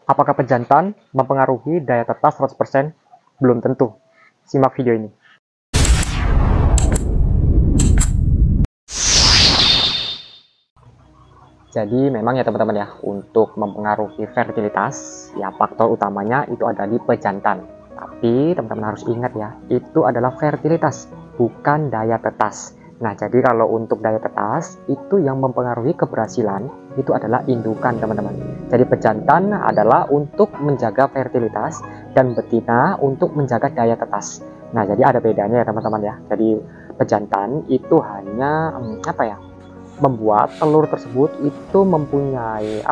Apakah pejantan mempengaruhi daya tetas 100%? Belum tentu. Simak video ini. Jadi memang ya teman-teman ya, untuk mempengaruhi fertilitas, ya faktor utamanya itu ada di pejantan. Tapi teman-teman harus ingat ya, itu adalah fertilitas, bukan daya tetas. Nah, jadi kalau untuk daya tetas, itu yang mempengaruhi keberhasilan, itu adalah indukan teman-teman. Jadi pejantan adalah untuk menjaga fertilitas, dan betina untuk menjaga daya tetas. Nah, jadi ada bedanya ya teman-teman ya. Jadi pejantan itu hanya, membuat telur tersebut itu mempunyai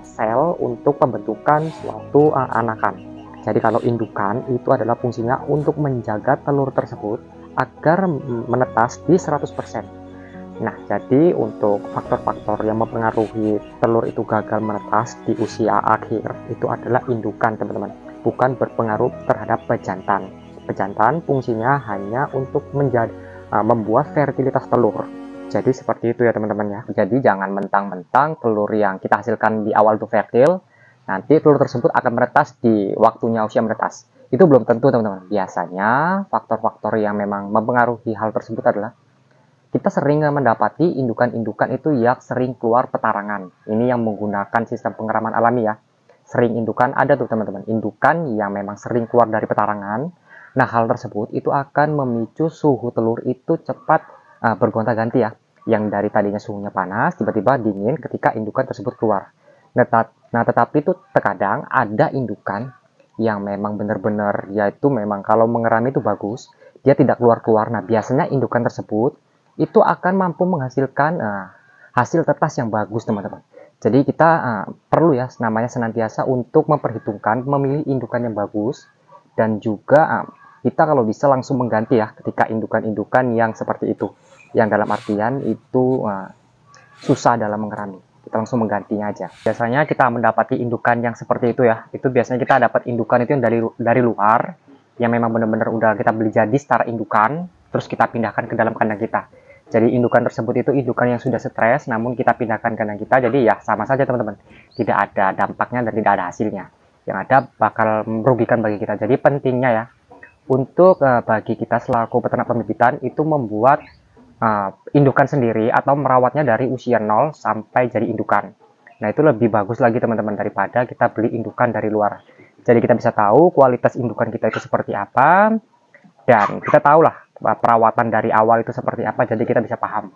sel untuk pembentukan suatu anakan. Jadi kalau indukan itu adalah fungsinya untuk menjaga telur tersebut agar menetas di 100%. Nah, jadi untuk faktor-faktor yang mempengaruhi telur itu gagal menetas di usia akhir itu adalah indukan, teman-teman. Bukan berpengaruh terhadap pejantan. Pejantan fungsinya hanya untuk membuat fertilitas telur. Jadi seperti itu ya teman-teman ya. Jadi jangan mentang-mentang telur yang kita hasilkan di awal itu fertil, nanti telur tersebut akan menetas di waktunya usia menetas. Itu belum tentu teman-teman. Biasanya faktor-faktor yang memang mempengaruhi hal tersebut adalah kita sering mendapati indukan-indukan itu yang sering keluar petarangan. Ini yang menggunakan sistem pengeraman alami ya. Sering indukan ada tuh teman-teman. Indukan yang memang sering keluar dari petarangan. Nah, hal tersebut itu akan memicu suhu telur itu cepat bergonta-ganti ya. Yang dari tadinya suhunya panas, tiba-tiba dingin ketika indukan tersebut keluar. Nah, tetapi itu terkadang ada indukan yang memang benar-benar, yaitu memang kalau mengerami itu bagus, dia tidak keluar-keluar. Nah, biasanya indukan tersebut itu akan mampu menghasilkan hasil tetas yang bagus, teman-teman. Jadi kita perlu ya, namanya senantiasa untuk memperhitungkan, memilih indukan yang bagus, dan juga kita kalau bisa langsung mengganti ya, ketika indukan-indukan yang seperti itu, yang dalam artian itu susah dalam mengerami. Kita langsung menggantinya aja. Biasanya kita mendapati indukan yang seperti itu ya, itu biasanya kita dapat indukan itu yang dari luar, yang memang benar-benar udah kita beli jadi secara indukan, terus kita pindahkan ke dalam kandang kita. Jadi indukan tersebut itu indukan yang sudah stres, namun kita pindahkan ke kandang kita, jadi ya sama saja teman-teman. Tidak ada dampaknya dan tidak ada hasilnya. Yang ada bakal merugikan bagi kita. Jadi pentingnya ya, untuk bagi kita selaku peternak pembibitan itu membuat indukan sendiri atau merawatnya dari usia 0 sampai jadi indukan. Nah, itu lebih bagus lagi teman-teman daripada kita beli indukan dari luar. Jadi kita bisa tahu kualitas indukan kita itu seperti apa, dan kita tahulah perawatan dari awal itu seperti apa, jadi kita bisa paham.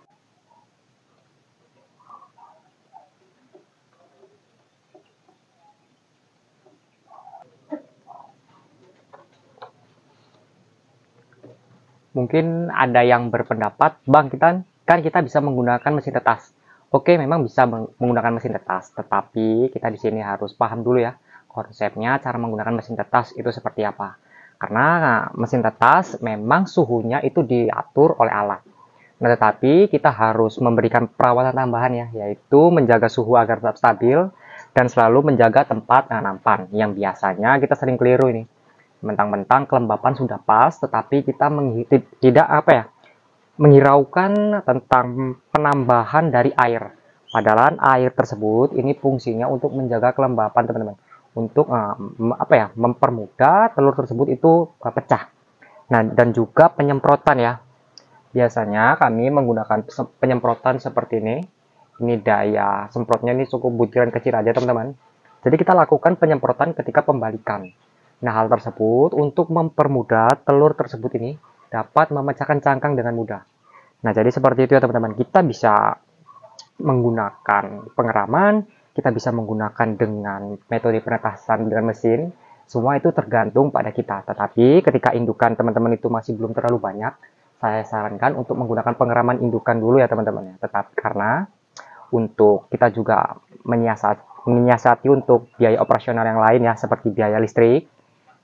Mungkin ada yang berpendapat, Bang, kita bisa menggunakan mesin tetas. Oke, memang bisa menggunakan mesin tetas, tetapi kita di sini harus paham dulu ya konsepnya, cara menggunakan mesin tetas itu seperti apa. Karena mesin tetas memang suhunya itu diatur oleh alat. Nah, tetapi kita harus memberikan perawatan tambahan ya, yaitu menjaga suhu agar tetap stabil dan selalu menjaga tempat nampan, yang biasanya kita sering keliru ini. Mentang-mentang kelembapan sudah pas, tetapi kita tidak menghiraukan tentang penambahan dari air. Padahal air tersebut ini fungsinya untuk menjaga kelembapan teman-teman, untuk mempermudah telur tersebut itu pecah. Nah, dan juga penyemprotan ya. Biasanya kami menggunakan penyemprotan seperti ini. Ini daya semprotnya ini cukup butiran kecil aja teman-teman. Jadi kita lakukan penyemprotan ketika pembalikan. Nah, hal tersebut untuk mempermudah telur tersebut ini dapat memecahkan cangkang dengan mudah. Nah, jadi seperti itu ya teman-teman. Kita bisa menggunakan pengeraman, kita bisa menggunakan dengan metode penetasan dengan mesin. Semua itu tergantung pada kita. Tetapi ketika indukan teman-teman itu masih belum terlalu banyak, saya sarankan untuk menggunakan pengeraman indukan dulu ya teman-teman. Tetap karena untuk kita juga menyiasati untuk biaya operasional yang lain ya, seperti biaya listrik.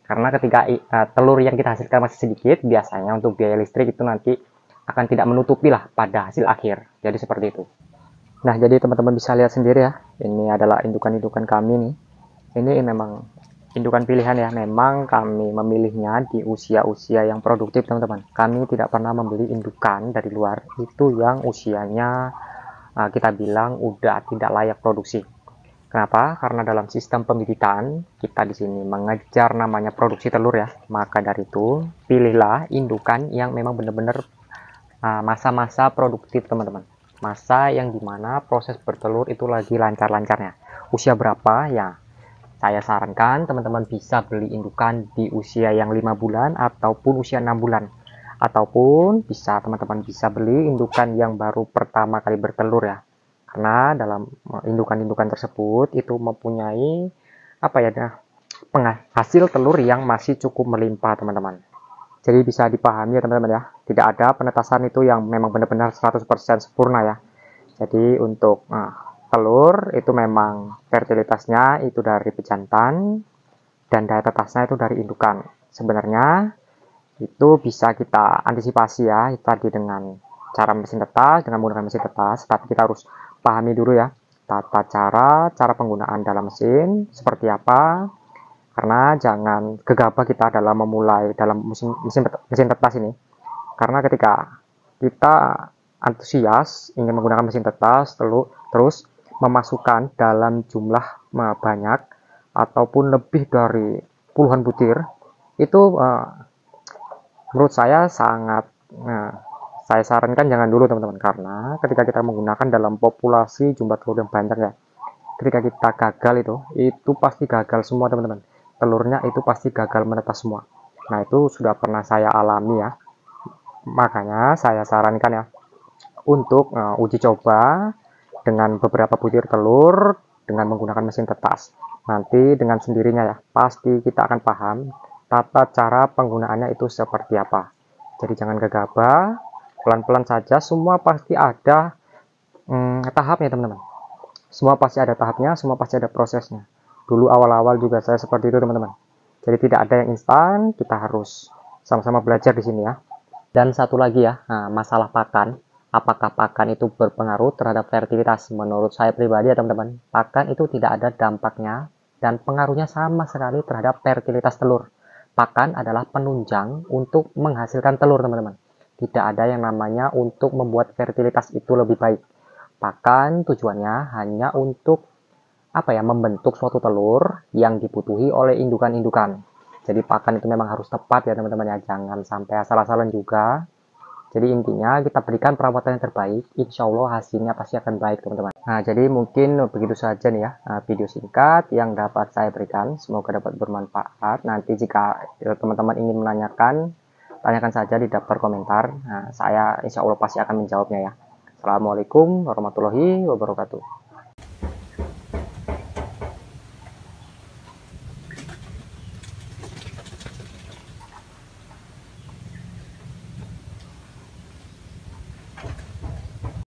Karena ketika telur yang kita hasilkan masih sedikit, biasanya untuk biaya listrik itu nanti akan tidak menutupi lah pada hasil akhir. Jadi seperti itu. Nah, jadi teman-teman bisa lihat sendiri ya. Ini adalah indukan-indukan kami nih. Ini memang indukan pilihan ya. Memang kami memilihnya di usia-usia yang produktif teman-teman. Kami tidak pernah membeli indukan dari luar itu yang usianya kita bilang udah tidak layak produksi. Kenapa? Karena dalam sistem pembibitan kita di sini mengejar namanya produksi telur ya. Maka dari itu pilihlah indukan yang memang benar-benar masa-masa produktif teman-teman. Masa yang dimana proses bertelur itu lagi lancar-lancarnya. Usia berapa ya? Saya sarankan teman-teman bisa beli indukan di usia yang 5 bulan ataupun usia 6 bulan. Ataupun teman-teman bisa beli indukan yang baru pertama kali bertelur ya. Karena dalam indukan-indukan tersebut itu mempunyai hasil telur yang masih cukup melimpah teman-teman. Jadi bisa dipahami ya teman-teman ya, tidak ada penetasan itu yang memang benar-benar 100% sempurna ya. Jadi untuk telur itu memang fertilitasnya itu dari pejantan dan daya tetasnya itu dari indukan. Sebenarnya itu bisa kita antisipasi ya tadi dengan cara mesin tetas, dengan menggunakan mesin tetas, tapi kita harus pahami dulu ya tata cara penggunaan dalam mesin seperti apa, karena jangan gegabah kita dalam memulai dalam mesin tetas ini, karena ketika kita antusias ingin menggunakan mesin tetas terus memasukkan dalam jumlah banyak ataupun lebih dari puluhan butir itu menurut saya sangat saya sarankan jangan dulu teman-teman, karena ketika kita menggunakan dalam populasi jumlah telur yang banyak ya, ketika kita gagal itu pasti gagal semua teman-teman, telurnya itu pasti gagal menetas semua. Nah itu sudah pernah saya alami ya, makanya saya sarankan ya untuk uji coba dengan beberapa butir telur dengan menggunakan mesin tetas. Nanti dengan sendirinya ya pasti kita akan paham tata cara penggunaannya itu seperti apa. Jadi jangan gegabah, pelan-pelan saja, semua pasti ada tahapnya teman-teman. Semua pasti ada tahapnya, semua pasti ada prosesnya. Dulu awal-awal juga saya seperti itu teman-teman. Jadi tidak ada yang instan, kita harus sama-sama belajar di sini ya. Dan satu lagi ya, masalah pakan. Apakah pakan itu berpengaruh terhadap fertilitas? Menurut saya pribadi ya teman-teman, pakan itu tidak ada dampaknya dan pengaruhnya sama sekali terhadap fertilitas telur. Pakan adalah penunjang untuk menghasilkan telur teman-teman. Tidak ada yang namanya untuk membuat fertilitas itu lebih baik. Pakan tujuannya hanya untuk membentuk suatu telur yang dibutuhi oleh indukan-indukan. Jadi pakan itu memang harus tepat ya teman-teman ya, jangan sampai asal-asalan juga. Jadi intinya kita berikan perawatan yang terbaik, insya Allah hasilnya pasti akan baik teman-teman. Nah jadi mungkin begitu saja nih ya video singkat yang dapat saya berikan, semoga dapat bermanfaat. Nanti jika teman-teman ingin menanyakan, tanyakan saja di daftar komentar. Nah, saya insya Allah pasti akan menjawabnya ya. Assalamualaikum warahmatullahi wabarakatuh.